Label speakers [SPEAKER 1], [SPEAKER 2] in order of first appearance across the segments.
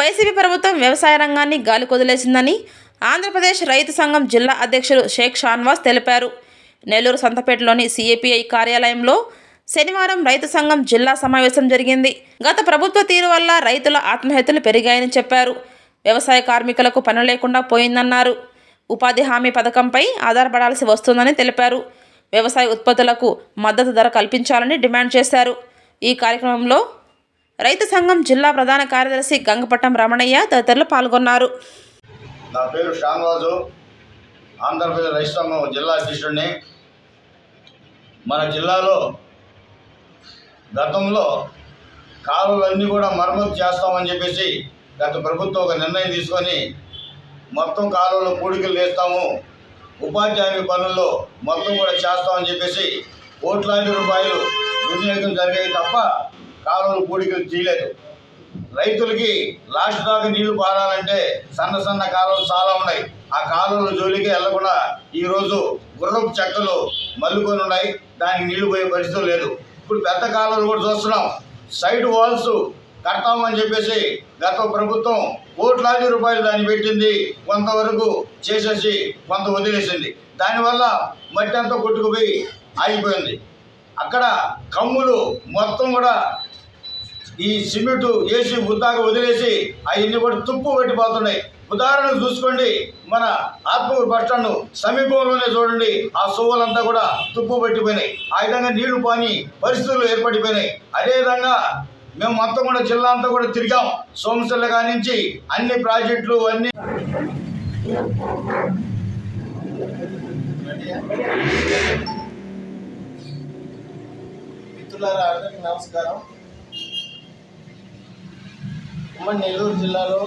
[SPEAKER 1] YCP ప్రభుత్వం వ్యవసాయ రంగాన్ని గాలికొదిలేసిందని ఆంధ్రప్రదేశ్ రైతు సంఘం జిల్లా అధ్యక్షులు షేక్ షాన్వాస్ తెలిపారు. నెల్లూరు సంతపేటలోని సిఐపిఐ కార్యాలయంలో శనివారం రైతు సంఘం జిల్లా సమావేశం జరిగింది. గత ప్రభుత్వ తీరు వల్ల రైతుల ఆత్మహత్యలు పెరిగాయని చెప్పారు. వ్యవసాయ కార్మికులకు పని లేకుండా పోయిందన్నారు. ఉపాధి హామీ పథకంపై ఆధారపడాల్సి వస్తుందని తెలిపారు. వ్యవసాయ ఉత్పత్తులకు మద్దతు ధర కల్పించాలని డిమాండ్ చేశారు. ఈ కార్యక్రమంలో రైతు సంఘం జిల్లా ప్రధాన కార్యదర్శి గంగపట్టం రమణయ్య తదితరులు పాల్గొన్నారు.
[SPEAKER 2] నా పేరు షాన్వాజు, ఆంధ్రప్రదేశ్ రైతు సంఘం జిల్లా అధ్యక్షుడిని. మన జిల్లాలో గతంలో కాలువలన్నీ కూడా మరమ్మతు చేస్తామని చెప్పేసి గత ప్రభుత్వం ఒక నిర్ణయం తీసుకొని మొత్తం కాలువలో పూడికలు వేస్తాము, ఉపాధ్యాయ పనుల్లో మొత్తం కూడా చేస్తామని చెప్పేసి కోట్లాది రూపాయలు వినియోగం జరిగాయి తప్ప కాలువలు పూడికలు తీయలేదు. రైతులకి లాస్ట్ దాకా నీళ్లు పారాలంటే సన్న సన్న కాలువలు చాలా ఉన్నాయి. ఆ కాలువల జోలికి వెళ్లకుండా ఈరోజు గుర్రపు చెక్కలు మల్లుకొని ఉన్నాయి. దానికి నీళ్లు పోయే పరిస్థితి లేదు. ఇప్పుడు పెద్ద కాలువలు కూడా చూస్తున్నాం. సైడ్ వాల్స్ కడతామని చెప్పేసి గత ప్రభుత్వం కోట్లాది రూపాయలు దాన్ని పెట్టింది, కొంతవరకు చేసేసి కొంత వదిలేసింది. దానివల్ల మట్టి అంతా కొట్టుకుపోయి ఆగిపోయింది. అక్కడ కమ్ములు మొత్తం కూడా ఈ సిమెంటు వేసి ఉద్దాక వదిలేసి అవన్నీ కూడా తుప్పు పెట్టిపోతున్నాయి. ఉదాహరణకు చూసుకోండి, మన ఆత్మూరు బస్టాండ్ సమీపంలోనే చూడండి, ఆ సువ్వలంతా కూడా తుప్పు పెట్టిపోయినాయి. ఆ విధంగా నీళ్లు పాని పరిస్థితులు ఏర్పడిపోయినాయి. అదేవిధంగా మేము మొత్తం కూడా జిల్లా అంతా కూడా తిరిగాం. సోమశిల కాడి నుంచి అన్ని ప్రాజెక్టులు అన్ని
[SPEAKER 3] మిత్రులారా, అందరికీ నమస్కారం. ఉమ్మడి నెల్లూరు జిల్లాలో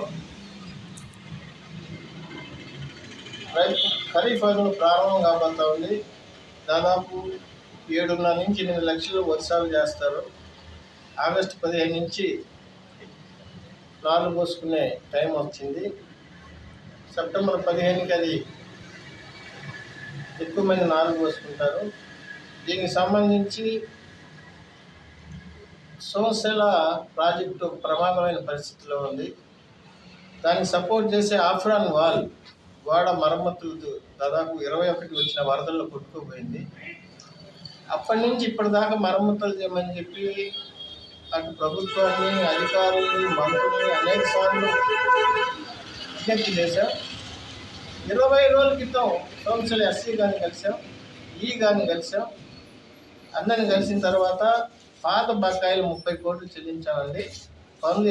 [SPEAKER 3] ఖరీఫ్ పనులు ప్రారంభం కాబోతా ఉంది. దాదాపు 7.5 నుంచి 8 లక్షలు వర్షాలు చేస్తారు. ఆగస్టు 15 నుంచి నారు పోసుకునే టైం వచ్చింది. సెప్టెంబర్ 15కి అది ఎక్కువ మంది నారు పోసుకుంటారు. దీనికి సంబంధించి సోమశిల ప్రాజెక్టు ప్రమాదమైన పరిస్థితిలో ఉంది. దానికి సపోర్ట్ చేసే ఆఫ్రాన్ వాల్ గోడ మరమ్మతులు దాదాపు 21 వచ్చిన వరదల్లో కొట్టుకుపోయింది. అప్పటి నుంచి ఇప్పటిదాకా మరమ్మతులు చేయమని చెప్పి అటు ప్రభుత్వాన్ని, అధికారుల్ని, మంత్రుల్ని అనేక సార్లు విజ్ఞప్తి చేశాం. 20 రోజుల క్రితం సోమశిల ఎస్సీ గారిని కలిసాం, ఈ గారిని కలిసాం. అందరిని కలిసిన తర్వాత పాత బకాయిలు 30 కోట్లు చెల్లించామండి. పనులు